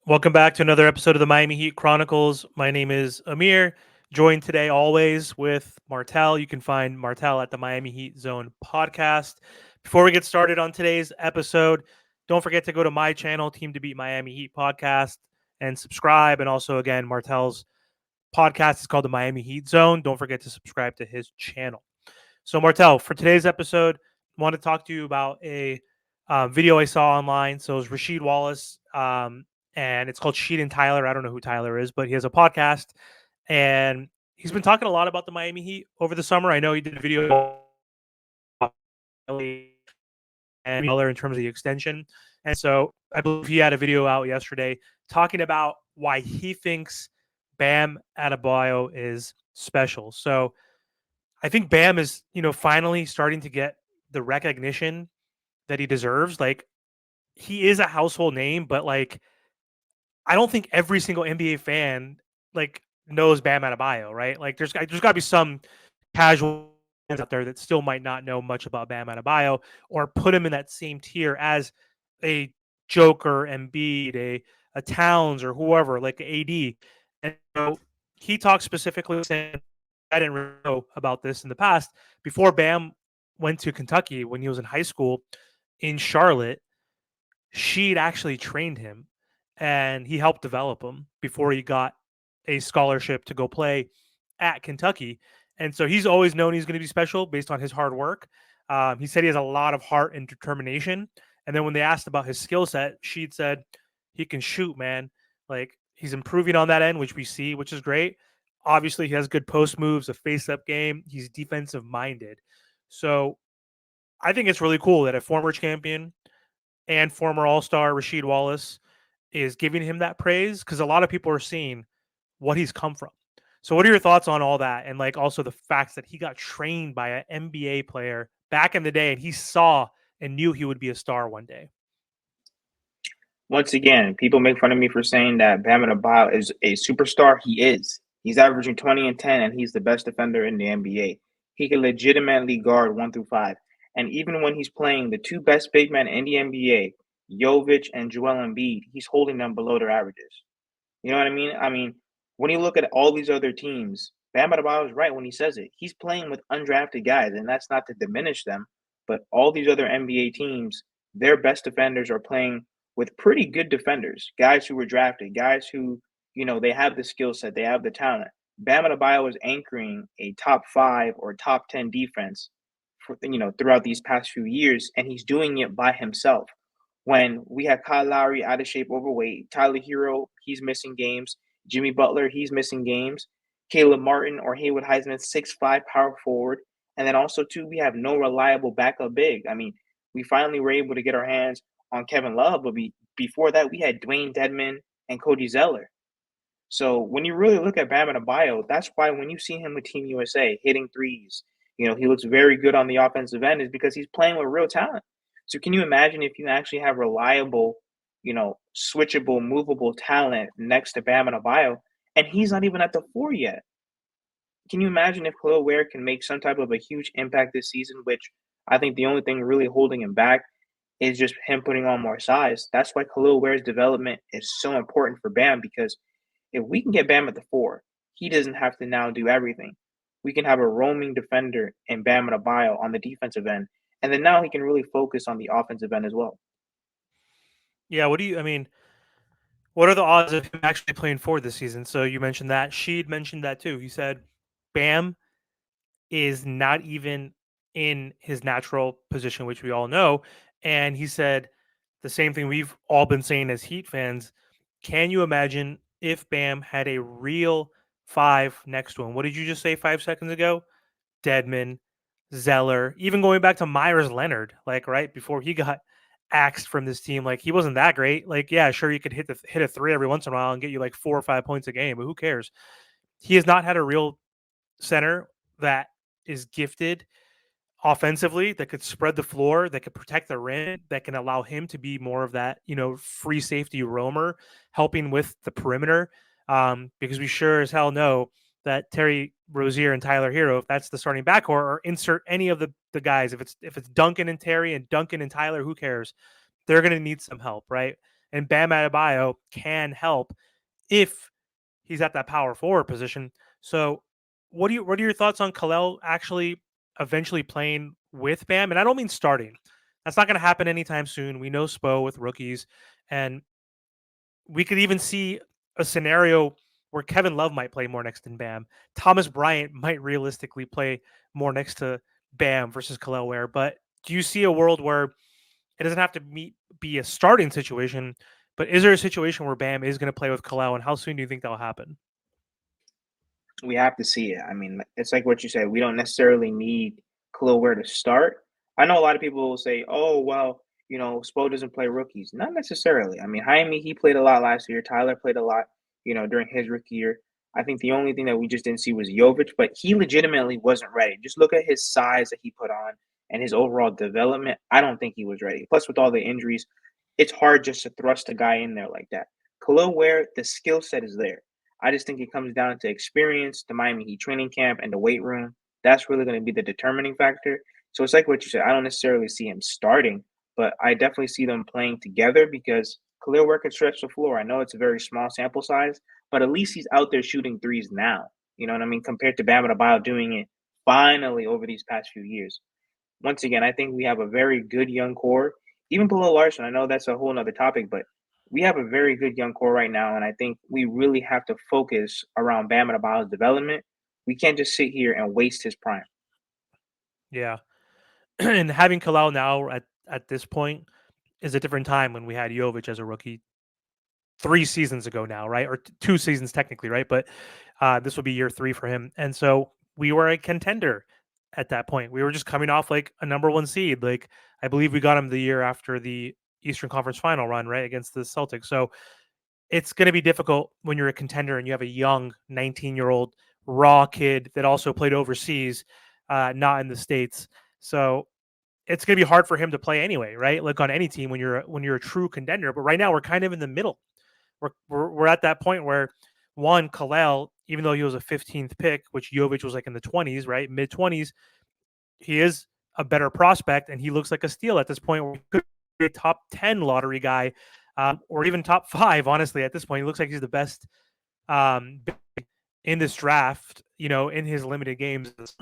Welcome back to another episode of the Miami Heat Chronicles. My name is Amir, joined today always with Martel. You can find Martel at the Miami Heat Zone podcast. Before we get started on today's episode, don't forget to go to my channel, Team to Beat Miami Heat podcast, and subscribe. And also, again, Martel's podcast is called the Miami Heat Zone. Don't forget to subscribe to his channel. So, Martel, for today's episode, I want to talk to you about a video I saw online. So, it was Rasheed Wallace, and it's called Sheed and Tyler. I don't know who Tyler is, but he has a podcast, and he's been talking a lot about the Miami Heat over the summer. I know he did a video and in terms of the extension, and so I believe he had a video out yesterday talking about why he thinks Bam Adebayo is special. So I think Bam is, finally starting to get the recognition that he deserves. Like, he is a household name, but like I don't think every single NBA fan like knows Bam Adebayo, right? Like there's got to be some casual fans out there that still might not know much about Bam Adebayo or put him in that same tier as a Joker, Embiid, a Towns, or whoever, like AD. And so he talks specifically saying, I didn't really know about this in the past. Before Bam went to Kentucky when he was in high school in Charlotte, she'd actually trained him and he helped develop him before he got a scholarship to go play at Kentucky. And so he's always known he's going to be special based on his hard work. He said he has a lot of heart and determination. And then when they asked about his skill set, she'd said he can shoot, man. Like he's improving on that end, which we see, which is great. Obviously, he has good post moves, a face up game. He's defensive minded. So I think it's really cool that a former champion and former All-Star Rasheed Wallace is giving him that praise because a lot of people are seeing what he's come from. So what are your thoughts on all that? And like also the facts that he got trained by an NBA player back in the day and he saw and knew he would be a star one day. Once again, people make fun of me for saying that Bam Adebayo is a superstar. He is. He's averaging 20 and 10, and he's the best defender in the NBA. He can legitimately guard 1 through 5. And even when he's playing the two best big men in the NBA, Jovic and Joel Embiid, he's holding them below their averages. You know what I mean? I mean, when you look at all these other teams, Bam Adebayo is right when he says it. He's playing with undrafted guys, and that's not to diminish them, but all these other NBA teams, their best defenders are playing with pretty good defenders, guys who were drafted, guys who, they have the skill set, they have the talent. Bam Adebayo is anchoring a top 5 or top 10 defense for, throughout these past few years, and he's doing it by himself. When we have Kyle Lowry out of shape, overweight, Tyler Hero, he's missing games. Jimmy Butler, he's missing games. Caleb Martin or Haywood Highsmith, 6'5" power forward. And then also, too, we have no reliable backup big. I mean, we finally were able to get our hands on Kevin Love, but before that, we had Dwayne Dedman and Cody Zeller. So when you really look at Bam Adebayo, that's why when you see him with Team USA hitting threes, he looks very good on the offensive end is because he's playing with real talent. So can you imagine if you actually have reliable, switchable, movable talent next to Bam Adebayo, and he's not even at the 4 yet? Can you imagine if Khalil Ware can make some type of a huge impact this season, which I think the only thing really holding him back is just him putting on more size. That's why Khalil Ware's development is so important for Bam, because if we can get Bam at the 4, he doesn't have to now do everything. We can have a roaming defender in Bam Adebayo on the defensive end, and then now he can really focus on the offensive end as well. Yeah, what are the odds of him actually playing forward this season? So you mentioned that. Sheed mentioned that too. He said Bam is not even in his natural position, which we all know. And he said the same thing we've all been saying as Heat fans. Can you imagine if Bam had a real 5 next to him? What did you just say 5 seconds ago? Dedman, Zeller, even going back to Myers Leonard, like right before he got axed from this team, like he wasn't that great. Like, yeah, sure, you could hit a 3 every once in a while and get you like 4 or 5 points a game, but who cares? He has not had a real center that is gifted offensively, that could spread the floor, that could protect the rim, that can allow him to be more of that, free safety roamer, helping with the perimeter. Because we sure as hell know that Terry Rozier and Tyler Hero, if that's the starting backcourt, or insert any of the guys, if it's Duncan and Terry and Duncan and Tyler, who cares? They're going to need some help, right? and Bam Adebayo can help if he's at that power forward position. So, what are your thoughts on Kalel actually eventually playing with Bam? And I don't mean starting. That's not going to happen anytime soon. We know Spo with rookies, and we could even see a scenario where Kevin Love might play more next to Bam. Thomas Bryant might realistically play more next to Bam versus Kalel Ware. But do you see a world where it doesn't have to be a starting situation, but is there a situation where Bam is going to play with Kalel, and how soon do you think that'll happen? We have to see it. I mean, it's like what you said. We don't necessarily need Khalil Ware to start. I know a lot of people will say, "Oh, well, Spo doesn't play rookies." Not necessarily. I mean, Jaime, he played a lot last year. Tyler played a lot, during his rookie year. I think the only thing that we just didn't see was Jovic, but he legitimately wasn't ready. Just look at his size that he put on and his overall development. I don't think he was ready. Plus, with all the injuries, it's hard just to thrust a guy in there like that. Khalil Ware, the skill set is there. I just think it comes down to experience, the Miami Heat training camp, and the weight room. That's really going to be the determining factor. So it's like what you said. I don't necessarily see him starting, but I definitely see them playing together because Khalil Ware can stretch the floor. I know it's a very small sample size, but at least he's out there shooting threes now. You know what I mean? Compared to Bam Adebayo doing it finally over these past few years. Once again, I think we have a very good young core. Even below Larson, I know that's a whole other topic, but we have a very good young core right now, and I think we really have to focus around Bam Adebayo's development. We can't just sit here and waste his prime. Yeah, and having Kalal now at this point is a different time when we had Jovic as a rookie 3 seasons ago now, right? Or 2 seasons technically, right? But this will be year 3 for him, and so we were a contender at that point. We were just coming off like a number 1 seed. Like I believe we got him the year after the Eastern Conference Final run, right, against the Celtics. So it's going to be difficult when you're a contender and you have a young 19-year-old raw kid that also played overseas, not in the States. So it's going to be hard for him to play anyway, right? Like on any team when you're a true contender. But right now we're kind of in the middle. We're at that point where one Kalel, even though he was a 15th pick, which Jovic was like in the 20s, right, mid 20s, he is a better prospect and he looks like a steal at this point. Where he could be a top 10 lottery guy, or even top 5. Honestly, at this point, he looks like he's the best um, in this draft. In his limited games, it's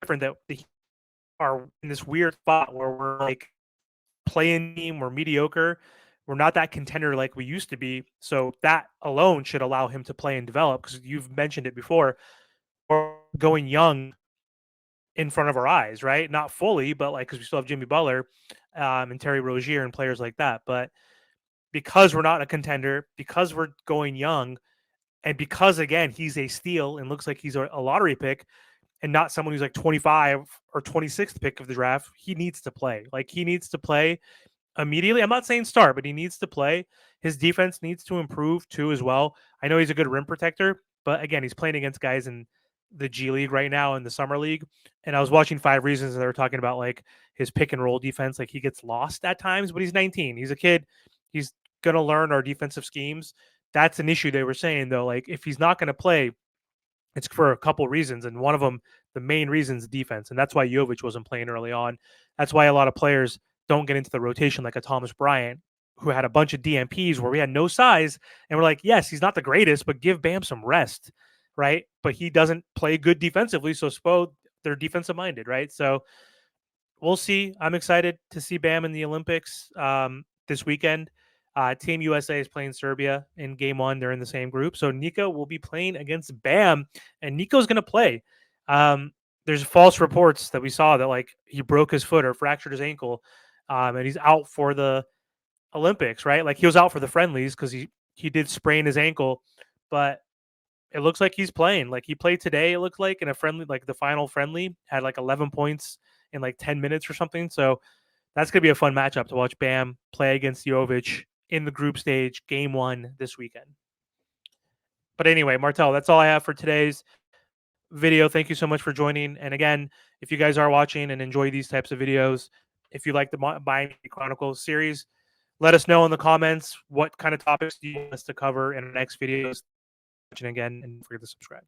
different that they are in this weird spot where we're like playing team, we're mediocre. We're not that contender like we used to be. So that alone should allow him to play and develop because you've mentioned it before. We're going young in front of our eyes, right? Not fully, but like because we still have Jimmy Butler and Terry Rozier and players like that. But because we're not a contender, because we're going young, and because again he's a steal and looks like he's a lottery pick and not someone who's like 25 or 26th pick of the draft, he needs to play. Like he needs to play immediately. I'm not saying start, but he needs to play. His defense needs to improve too as well. I know he's a good rim protector, but again, he's playing against guys in the G League right now in the summer league. And I was watching 5 Reasons and they were talking about like his pick and roll defense. Like he gets lost at times, but he's 19. He's a kid. He's going to learn our defensive schemes. That's an issue they were saying though. Like if he's not going to play, it's for a couple reasons, and one of them, the main reason, is defense, and that's why Jovic wasn't playing early on. That's why a lot of players don't get into the rotation, like a Thomas Bryant, who had a bunch of DMPs where we had no size, and we're like, yes, he's not the greatest, but give Bam some rest, right? But he doesn't play good defensively, so Spo, they're defensive minded, right? So we'll see. I'm excited to see Bam in the Olympics this weekend. Team USA is playing Serbia in game 1. They're in the same group. So Nico will be playing against Bam, and Nico's going to play. There's false reports that we saw that like he broke his foot or fractured his ankle, and he's out for the Olympics, right? Like he was out for the friendlies because he did sprain his ankle, but it looks like he's playing. Like he played today, it looked like in a friendly, like the final friendly, had like 11 points in like 10 minutes or something. So that's going to be a fun matchup to watch Bam play against Jovic in the group stage, game 1 this weekend. But anyway, Martel, that's all I have for today's video. Thank you so much for joining. And again, if you guys are watching and enjoy these types of videos, if you like the Miami Chronicles series, let us know in the comments what kind of topics do you want us to cover in our next videos. And again, and don't forget to subscribe.